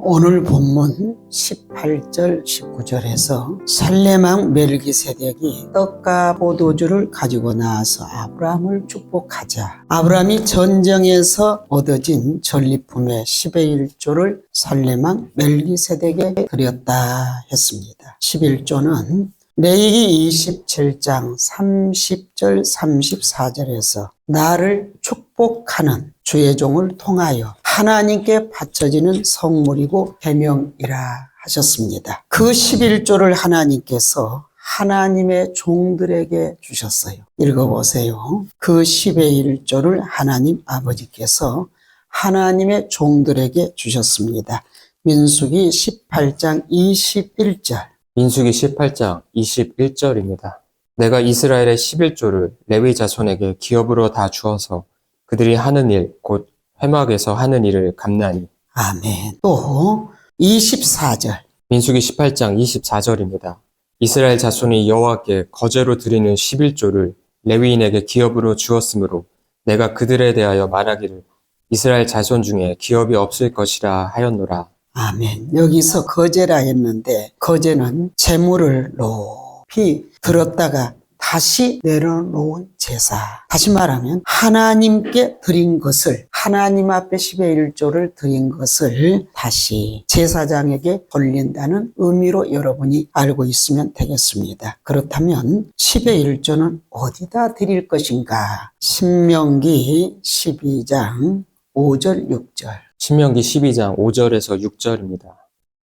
오늘 본문 18절 19절에서 살레망 멜기세덱이 떡과 포도주를 가지고 나와서 아브라함을 축복하자 아브라함이 전쟁에서 얻어진 전리품의 10의 1조를 살레망 멜기세덱에 드렸다 했습니다. 11조는 레위기 27장 30절 34절에서 나를 축복하는 주의 종을 통하여 하나님께 바쳐지는 성물이고 계명이라 하셨습니다. 그 11조를 하나님께서 하나님의 종들에게 주셨어요. 읽어보세요. 그 10의 1조를 하나님 아버지께서 하나님의 종들에게 주셨습니다. 민수기 18장 21절. 민수기 18장 21절입니다. 내가 이스라엘의 11조를 레위 자손에게 기업으로 다 주어서 그들이 하는 일, 곧 회막에서 하는 일을 갚나니. 아멘. 또 24절. 민수기 18장 24절입니다. 이스라엘 자손이 여호와께 거제로 드리는 11조를 레위인에게 기업으로 주었으므로 내가 그들에 대하여 말하기를 이스라엘 자손 중에 기업이 없을 것이라 하였노라. 아멘. 여기서 거제라 했는데 거제는 재물을 높이 들었다가 다시 내려놓은 제사. 다시 말하면 하나님께 드린 것을, 하나님 앞에 10의 1조를 드린 것을 다시 제사장에게 돌린다는 의미로 여러분이 알고 있으면 되겠습니다. 그렇다면 10의 1조는 어디다 드릴 것인가? 신명기 12장 5절 6절. 신명기 12장 5절에서 6절입니다.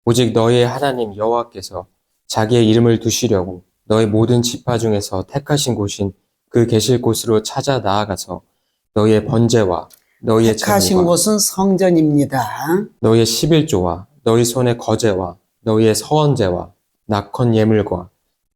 오직 너희의 하나님 여호와께서 자기의 이름을 두시려고 너희 모든 지파 중에서 택하신 곳인 그 계실 곳으로 찾아 나아가서 너희의 번제와 너희의 택하신 제물과 곳은 성전입니다. 너희의 11조와 너희 손의 거제와 너희의 서원제와 낙헌 예물과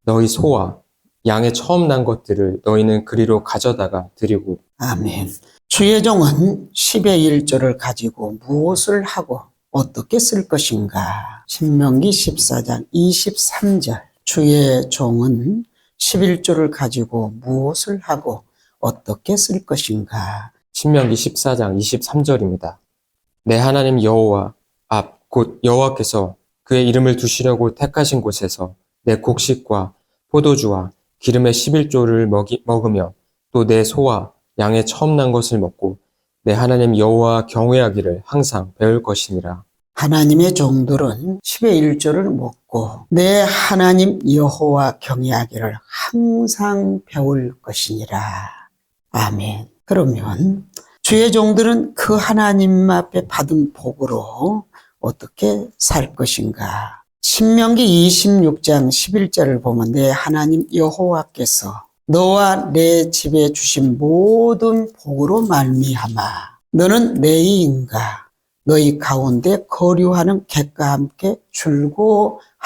너희 소와 양의 처음 난 것들을 너희는 그리로 가져다가 드리고. 아멘. 주의 종은 10의 1조를 가지고 무엇을 하고 어떻게 쓸 것인가? 신명기 14장 23절. 주의 종은 11조를 가지고 무엇을 하고 어떻게 쓸 것인가? 신명기 14장 23절입니다. 내 하나님 여호와 앞 곧 여호와께서 그의 이름을 두시려고 택하신 곳에서 내 곡식과 포도주와 기름의 11조를 먹으며 또 내 소와 양의 처음 난 것을 먹고 내 하나님 여호와 경외하기를 항상 배울 것이니라. 하나님의 종들은 10의 1조를 먹고 내 하나님 여호와 경외하기를 항상 배울 것이니라. 아멘. 그러면 주의 종들은 그 하나님 앞에 받은 복으로 어떻게 살 것인가? 신명기 26장 11절을 보면 내 하나님 여호와께서 너와 내 집에 주신 모든 복으로 말미암아 너는 내의인가 너희 가운데 거류하는 객과 함께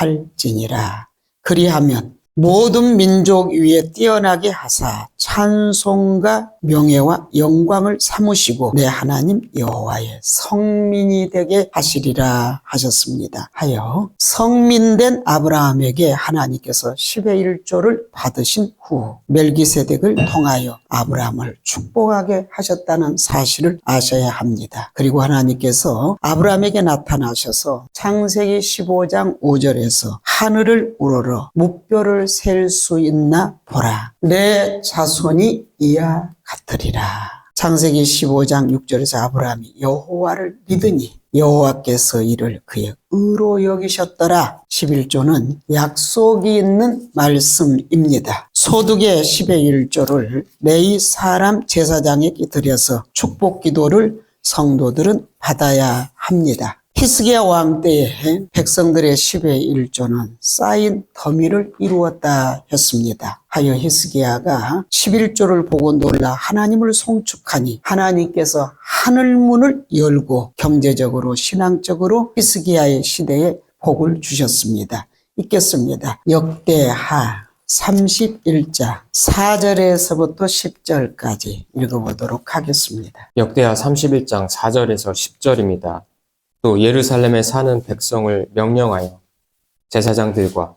줄고할지니라. 그리하면 모든 민족 위에 뛰어나게 하사 찬송과 명예와 영광을 삼으시고 내 하나님 여호와의 성민이 되게 하시리라 하셨습니다. 하여 성민된 아브라함에게 하나님께서 10의 1조를 받으신 후 멜기세덱을 통하여 아브라함을 축복하게 하셨다는 사실을 아셔야 합니다. 그리고 하나님께서 아브라함에게 나타나셔서 창세기 15장 5절에서 하늘을 우러러 무뼈를 셀 수 있나 보라. 내 자손이 이와 같으리라. 창세기 15장 6절에서 아브라함이 여호와를 믿으니 여호와께서 이를 그의 의로 여기셨더라. 11조는 약속이 있는 말씀입니다. 소득의 10의 1조를 레위 사람 제사장에게 드려서 축복 기도를 성도들은 받아야 합니다. 히스기야 왕 때에 백성들의 10의 1조는 쌓인 더미를 이루었다 했습니다. 하여 히스기야가 11조를 보고 놀라 하나님을 송축하니 하나님께서 하늘문을 열고 경제적으로 신앙적으로 히스기야의 시대에 복을 주셨습니다. 읽겠습니다. 역대하 31장 4절에서부터 10절까지 읽어보도록 하겠습니다. 역대하 31장 4절에서 10절입니다. 또 예루살렘에 사는 백성을 명령하여 제사장들과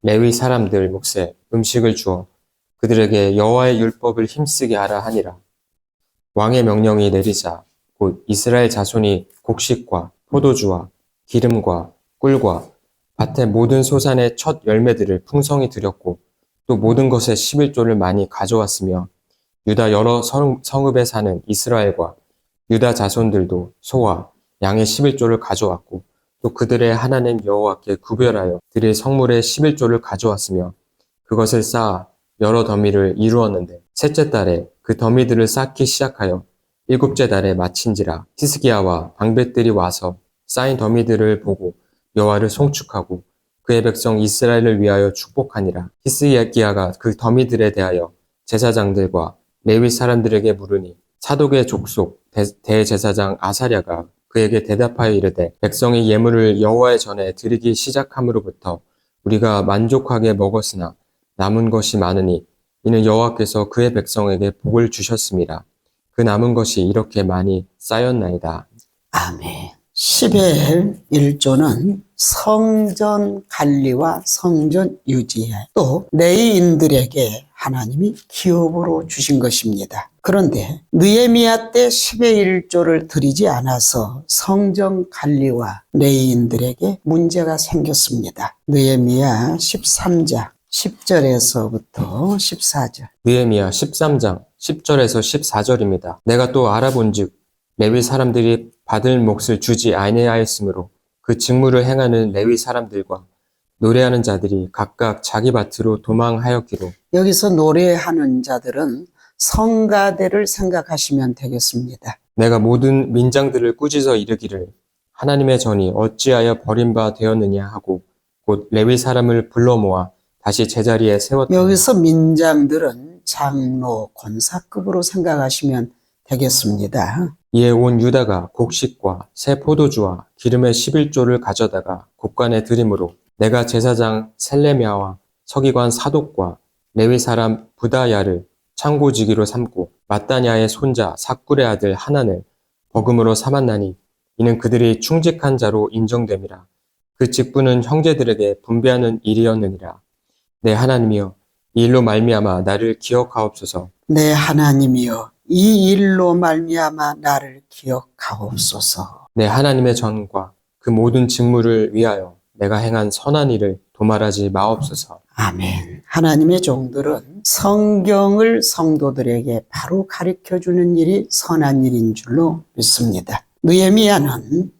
레위 사람들 몫에 음식을 주어 그들에게 여호와의 율법을 힘쓰게 하라 하니라. 왕의 명령이 내리자 곧 이스라엘 자손이 곡식과 포도주와 기름과 꿀과 밭의 모든 소산의 첫 열매들을 풍성히 드렸고 또 모든 것의 11조를 많이 가져왔으며 유다 여러 성읍에 사는 이스라엘과 유다 자손들도 소와 양의 11조를 가져왔고 또 그들의 하나님 여호와께 구별하여 드릴 성물의 11조를 가져왔으며 그것을 쌓아 여러 더미를 이루었는데 셋째 달에 그 더미들을 쌓기 시작하여 일곱째 달에 마친지라. 히스기야와 방백들이 와서 쌓인 더미들을 보고 여호와를 송축하고 그의 백성 이스라엘을 위하여 축복하니라. 히스기야가 그 더미들에 대하여 제사장들과 레위 사람들에게 물으니 사독의 족속 대제사장 아사랴가 그에게 대답하여 이르되 백성이 예물을 여호와의 전에 드리기 시작함으로부터 우리가 만족하게 먹었으나 남은 것이 많으니 이는 여호와께서 그의 백성에게 복을 주셨습니다. 그 남은 것이 이렇게 많이 쌓였나이다. 아멘. 10의 1조는 성전 관리와 성전 유지에 또 레위인들에게 하나님이 기업으로 주신 것입니다. 그런데 느헤미야 때 10의 1조를 드리지 않아서 성전 관리와 레위인들에게 문제가 생겼습니다. 느헤미야 13장 10절에서부터 14절. 느헤미야 13장 10절에서 14절입니다. 내가 또 알아본즉 레위 사람들이 받을 몫을 주지 아니하였으므로 그 직무를 행하는 레위 사람들과 노래하는 자들이 각각 자기 밭으로 도망하였기로. 여기서 노래하는 자들은 성가대를 생각하시면 되겠습니다. 내가 모든 민장들을 꾸짖어 이르기를 하나님의 전이 어찌하여 버림바 되었느냐 하고 곧 레위 사람을 불러 모아 다시 제자리에 세웠다. 여기서 민장들은 장로, 권사급으로 생각하시면 되겠습니다. 이에 온 유다가 곡식과 새 포도주와 기름의 11조를 가져다가 곡간에 드림으로 내가 제사장 셀레미야와 서기관 사독과 레위 사람 부다야를 창고지기로 삼고 마따냐의 손자 삭굴의 아들 하난을 버금으로 삼았나니 이는 그들이 충직한 자로 인정됨이라. 그 직분은 형제들에게 분배하는 일이었느니라. 내 하나님이여 이 일로 말미암아 나를 기억하옵소서. 내 하나님이여 이 일로 말미암아 나를 기억하옵소서. 내 하나님의 전과 그 모든 직무를 위하여 내가 행한 선한 일을 도말하지 마옵소서. 아멘. 하나님의 종들은 성경을 성도들에게 바로 가르쳐주는 일이 선한 일인 줄로 믿습니다. 느헤미야는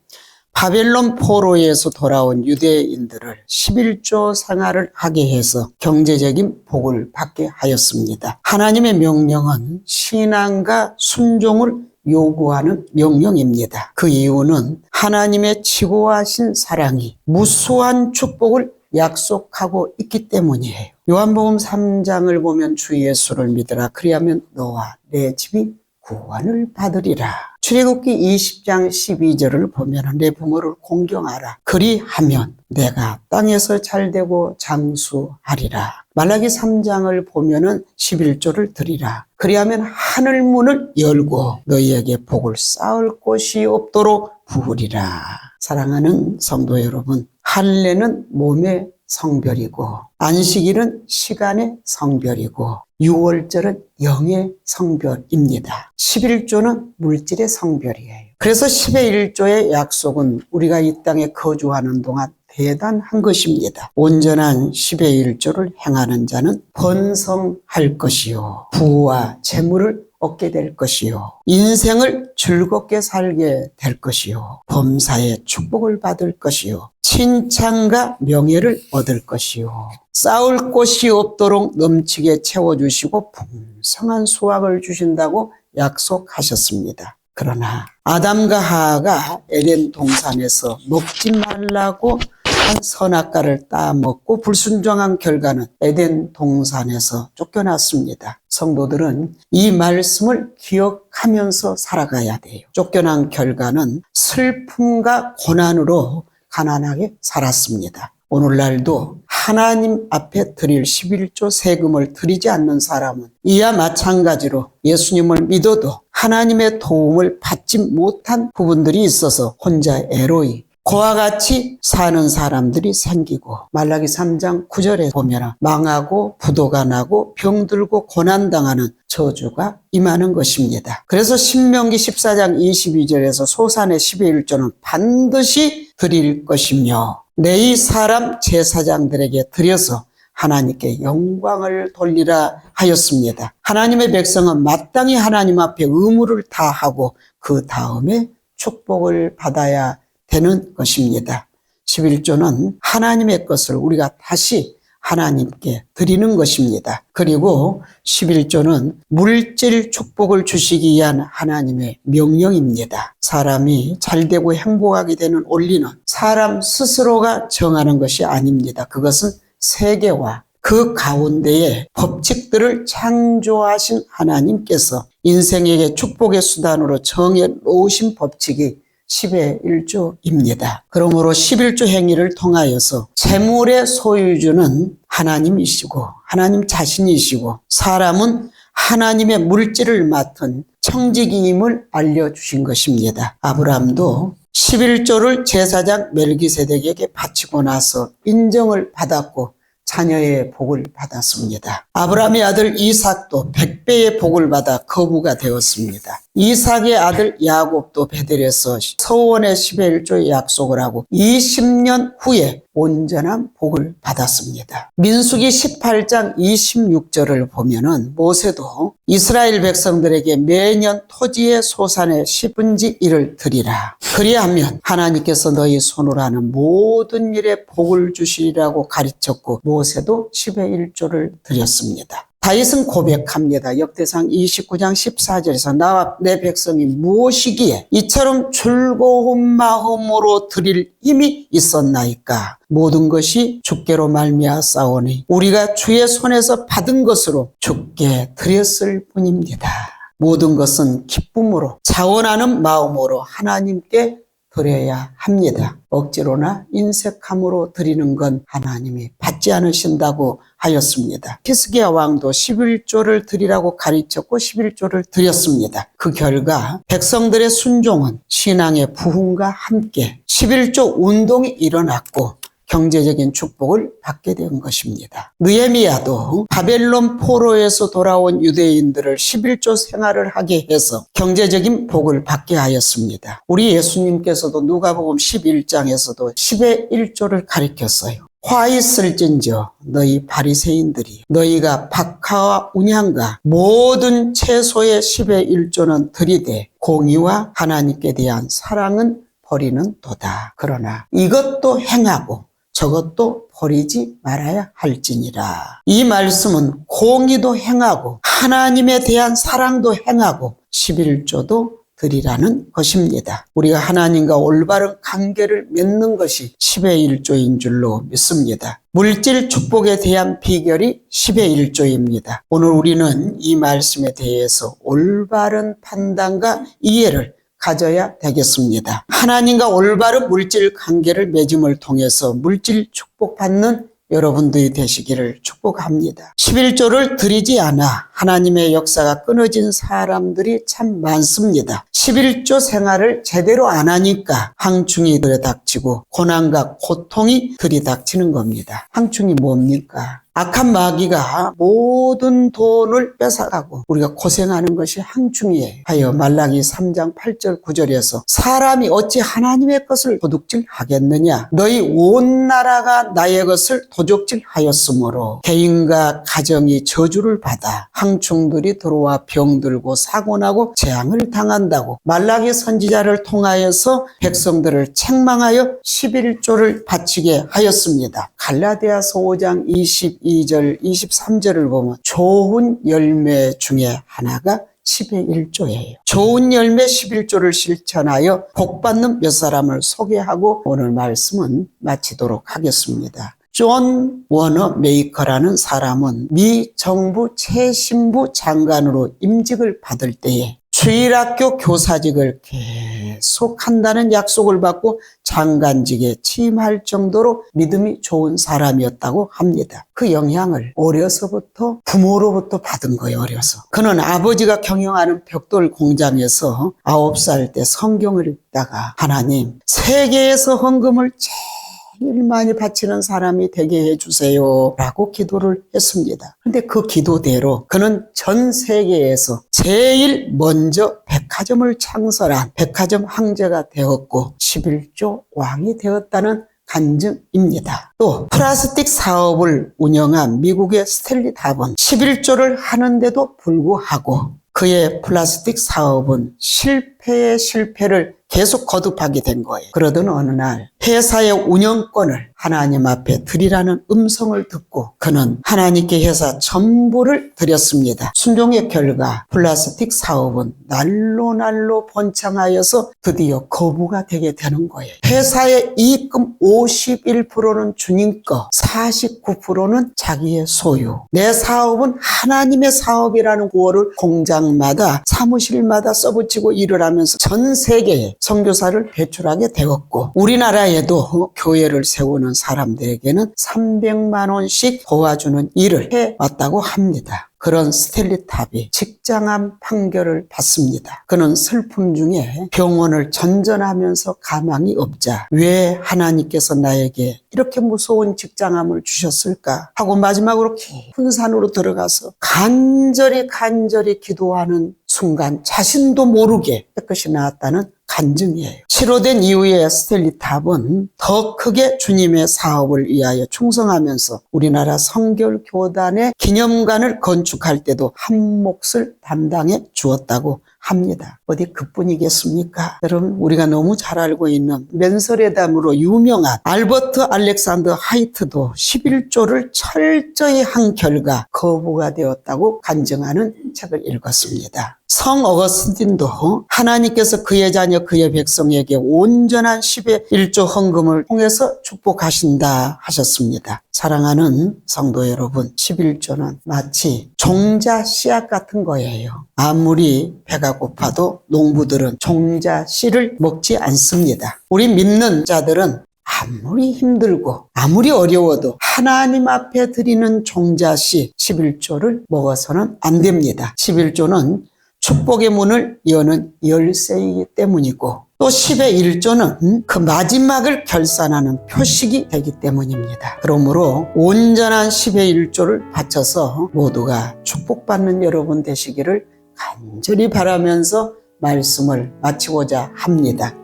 바벨론 포로에서 돌아온 유대인들을 11조 생활을 하게 해서 경제적인 복을 받게 하였습니다. 하나님의 명령은 신앙과 순종을 요구하는 명령입니다. 그 이유는 하나님의 지고하신 사랑이 무수한 축복을 약속하고 있기 때문이에요. 요한복음 3장을 보면 주 예수를 믿으라. 그리하면 너와 내 집이 구원을 받으리라. 출애굽기 20장 12절을 보면 내 부모를 공경하라. 그리하면 내가 땅에서 잘되고 장수하리라. 말라기 3장을 보면은 11조를 드리라. 그리하면 하늘 문을 열고 너희에게 복을 쌓을 곳이 없도록 부으리라. 사랑하는 성도 여러분, 할례는 몸의 성별이고 안식일은 시간의 성별이고 유월절은 영의 성별입니다. 11조는 물질의 성별이에요. 그래서 10의 1조의 약속은 우리가 이 땅에 거주하는 동안 대단한 것입니다. 온전한 10의 1조를 행하는 자는 번성할 것이요 부와 재물을 얻게 될 것이요 인생을 즐겁게 살게 될 것이요 범사의 축복을 받을 것이요 칭찬과 명예를 얻을 것이요 쌓을 곳이 없도록 넘치게 채워주시고 풍성한 수확을 주신다고 약속하셨습니다. 그러나 아담과 하와가 에덴 동산에서 먹지 말라고 한 선악과를 따먹고 불순종한 결과는 에덴 동산에서 쫓겨났습니다. 성도들은 이 말씀을 기억하면서 살아가야 돼요. 쫓겨난 결과는 슬픔과 고난으로 가난하게 살았습니다. 오늘날도 하나님 앞에 드릴 11조 세금을 드리지 않는 사람은 이와 마찬가지로 예수님을 믿어도 하나님의 도움을 받지 못한 부분들이 있어서 혼자 애로이 그와 같이 사는 사람들이 생기고 말라기 3장 9절에 보면 망하고 부도가 나고 병들고 고난당하는 저주가 임하는 것입니다. 그래서 신명기 14장 22절에서 소산의 10의 1조는 반드시 드릴 것이며 내 이 사람 제사장들에게 드려서 하나님께 영광을 돌리라 하였습니다. 하나님의 백성은 마땅히 하나님 앞에 의무를 다하고 그 다음에 축복을 받아야 되는 것입니다. 11조는 하나님의 것을 우리가 다시 하나님께 드리는 것입니다. 그리고 11조는 물질 축복을 주시기 위한 하나님의 명령입니다. 사람이 잘되고 행복하게 되는 원리는 사람 스스로가 정하는 것이 아닙니다. 그것은 세계와 그 가운데에 법칙들을 창조하신 하나님께서 인생에게 축복의 수단으로 정해 놓으신 법칙이 10의 1조입니다. 그러므로 11조 행위를 통하여서 재물의 소유주는 하나님이시고 하나님 자신이시고 사람은 하나님의 물질을 맡은 청지기임을 알려주신 것입니다. 아브라함도 11조를 제사장 멜기세덱에게 바치고 나서 인정을 받았고 자녀의 복을 받았습니다. 아브라함의 아들 이삭도 100배의 복을 받아 거부가 되었습니다. 이삭의 아들 야곱도 베델에서 서원의 10의 1조의 약속을 하고 20년 후에 온전한 복을 받았습니다. 민수기 18장 26절을 보면은 모세도 이스라엘 백성들에게 매년 토지의 소산의 10분의 1을 드리라. 그리하면 하나님께서 너희 손으로 하는 모든 일에 복을 주시리라고 가르쳤고 모세도 10의 1조를 드렸습니다. 다윗은 고백합니다. 역대상 29장 14절에서 나와 내 백성이 무엇이기에 이처럼 즐거운 마음으로 드릴 힘이 있었나이까. 모든 것이 주께로 말미암았사오니 우리가 주의 손에서 받은 것으로 주께 드렸을 뿐입니다. 모든 것은 기쁨으로 자원하는 마음으로 하나님께 드려야 합니다. 억지로나 인색함으로 드리는 건 하나님이 받지 않으신다고 하였습니다. 히스기야 왕도 11조를 드리라고 가르쳤고 11조를 드렸습니다. 그 결과 백성들의 순종은 신앙의 부흥과 함께 11조 운동이 일어났고 경제적인 축복을 받게 된 것입니다. 느헤미야도 바벨론 포로에서 돌아온 유대인들을 11조 생활을 하게 해서 경제적인 복을 받게 하였습니다. 우리 예수님께서도 누가복음 11장에서도 10의 1조를 가리켰어요. 화 있을진저 너희 바리새인들이 너희가 박하와 운향과 모든 채소의 10의 1조는 들이되 공의와 하나님께 대한 사랑은 버리는 도다. 그러나 이것도 행하고 저것도 버리지 말아야 할지니라. 이 말씀은 공의도 행하고 하나님에 대한 사랑도 행하고 11조도 드리라는 것입니다. 우리가 하나님과 올바른 관계를 맺는 것이 10의 1조인 줄로 믿습니다. 물질 축복에 대한 비결이 10의 1조입니다. 오늘 우리는 이 말씀에 대해서 올바른 판단과 이해를 가져야 되겠습니다. 하나님과 올바른 물질 관계를 맺음을 통해서 물질 축복받는 여러분들이 되시기를 축복합니다. 11조를 드리지 않아 하나님의 역사가 끊어진 사람들이 참 많습니다. 11조 생활을 제대로 안 하니까 항충이 들이닥치고 고난과 고통이 들이닥치는 겁니다. 항충이 뭡니까? 악한 마귀가 모든 돈을 뺏어가고 우리가 고생하는 것이 항충이에요. 하여 말라기 3장 8절 9절에서 사람이 어찌 하나님의 것을 도둑질하겠느냐. 너희 온 나라가 나의 것을 도둑질하였으므로 개인과 가정이 저주를 받아 항충들이 들어와 병들고 사고나고 재앙을 당한다고 말라기 선지자를 통하여서 백성들을 책망하여 11조를 바치게 하였습니다. 갈라디아서 5장 22절 23절을 보면 좋은 열매 중에 하나가 10의 1조예요. 좋은 열매 11조를 실천하여 복받는 몇 사람을 소개하고 오늘 말씀은 마치도록 하겠습니다. 존 워너 메이커라는 사람은 미 정부 최신부 장관으로 임직을 받을 때에 주일학교 교사직을 계속 한다는 약속을 받고 장관직에 취임할 정도로 믿음이 좋은 사람이었다고 합니다. 그 영향을 어려서부터 부모로부터 받은 거예요. 어려서. 그는 아버지가 경영하는 벽돌 공장에서 9살 때 성경을 읽다가 하나님, 세계에서 헌금을 제일 많이 바치는 사람이 되게 해주세요 라고 기도를 했습니다. 그런데 그 기도대로 그는 전 세계에서 제일 먼저 백화점을 창설한 백화점 황제가 되었고 11조 왕이 되었다는 간증입니다. 또 플라스틱 사업을 운영한 미국의 스탠리 답은 11조를 하는데도 불구하고 그의 플라스틱 사업은 실패의 실패를 계속 거듭하게 된 거예요. 그러던 어느 날 회사의 운영권을 하나님 앞에 드리라는 음성을 듣고 그는 하나님께 회사 전부를 드렸습니다. 순종의 결과 플라스틱 사업은 날로 번창하여서 드디어 거부가 되게 되는 거예요. 회사의 이익금 51%는 주님 거, 49%는 자기의 소유. 내 사업은 하나님의 사업이라는 구호를 공장마다 사무실마다 써붙이고 일을 하면서 전 세계에 선교사를 배출하게 되었고 우리나라에도 교회를 세우는 사람들에게는 300만 원씩 도와주는 일을 해왔다고 합니다. 그런 스탠리 탑이 직장암 판결을 받습니다. 그는 슬픔 중에 병원을 전전하면서 가망이 없자 왜 하나님께서 나에게 이렇게 무서운 직장암을 주셨을까 하고 마지막으로 깊은 산으로 들어가서 간절히 기도하는 순간 자신도 모르게 깨끗이 나았다는 간증이에요. 치료된 이후에 스탠리 탑은 더 크게 주님의 사업을 위하여 충성하면서 우리나라 성결교단의 기념관을 건축할 때도 한 몫을 담당해 주었다고 합니다. 어디 그뿐이겠습니까? 여러분, 우리가 너무 잘 알고 있는 맨설의담으로 유명한 알버트 알렉산더 하이트도 11조를 철저히 한 결과 거부가 되었다고 간증하는 책을 읽었습니다. 성 어거스틴도 하나님께서 그의 자녀 그의 백성에게 온전한 11조 헌금을 통해서 축복하신다 하셨습니다. 사랑하는 성도 여러분, 11조는 마치 종자 씨앗 같은 거예요. 아무리 배가 고파도 농부들은 종자 씨를 먹지 않습니다. 우리 믿는 자들은 아무리 힘들고 아무리 어려워도 하나님 앞에 드리는 종자씨 11조를 먹어서는 안 됩니다. 11조는 축복의 문을 여는 열쇠이기 때문이고 또 10의 1조는 그 마지막을 결산하는 표식이 되기 때문입니다. 그러므로 온전한 10의 1조를 바쳐서 모두가 축복받는 여러분 되시기를 간절히 바라면서 말씀을 마치고자 합니다.